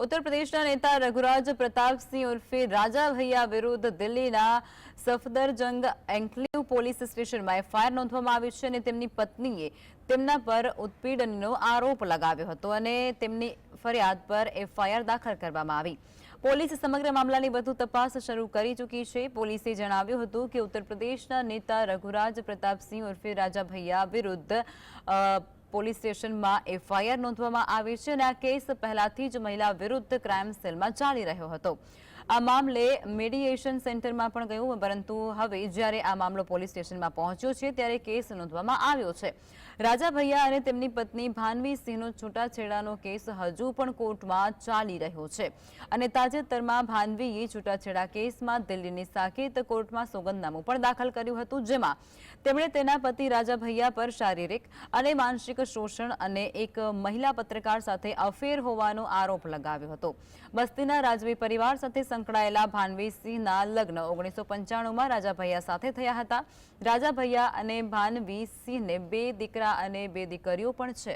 उत्तर प्रदेशના નેતા રઘુરાજ પ્રતાપસિંહ ઉર્ફે રાજા ભૈયા વિરુદ્ધ દિલ્હીના સફદરજંગ એન્ક્લેવ પોલીસ સ્ટેશનમાં એફઆઈઆર નોંધવામાં આવી છે અને તેમની પત્નીએ તેમના પર ઉત્પીડનનો આરોપ લગાવ્યો હતો અને તેમની ફરિયાદ પર એફઆઈઆર દાખલ કરવામાં આવી। પોલીસ સમગ્ર મામલાની વધુ તપાસ શરૂ કરી ચૂકી છે। પોલીસે જણાવ્યું હતું કે ઉત્તર પ્રદેશના નેતા રઘુરાજ પ્રતાપસિંહ ઉર્ફે રાજા ભૈયા વિરુદ્ધ પોલીસ સ્ટેશનમાં એફઆઈઆર નોંધવામાં આવી છે અને આ કેસ પહેલાથી જ મહિલા વિરુદ્ધ ક્રાઇમ સેલમાં ચાલી રહ્યો હતો। આ મામલે મેડિએશન સેન્ટરમાં પણ ગયું, પરંતુ હવે જ્યારે આ મામલો પોલીસ સ્ટેશનમાં પહોંચ્યો છે ત્યારે કેસ નોંધવામાં આવ્યો છે। રાજા ભૈયા અને તેમની પત્ની ભાનવી સિંહનો છૂટાછેડાનો કેસ હજુ પણ કોર્ટમાં ચાલી રહ્યો છે અને તાજેતરમાં ભાનવીએ છૂટાછેડા કેસમાં દિલ્હીની સાકેત કોર્ટમાં સોગંદનામું પણ દાખલ કર્યું હતું, જેમાં તેમણે તેના પતિ રાજા ભૈયા પર શારીરિક અને માનસિક શોષણ અને એક મહિલા પત્રકાર સાથે અફેર હોવાનો આરોપ લગાવ્યો હતો। બસ્તીના રાજવી પરિવાર સાથે સંકળાયેલા ભાનવી સિંહના લગ્ન 1995માં રાજા ભૈયા સાથે થયા હતા। રાજા ભૈયા અને ભાનવી સિંહને 2 દીકરા અને 2 દીકરીઓ પણ છે।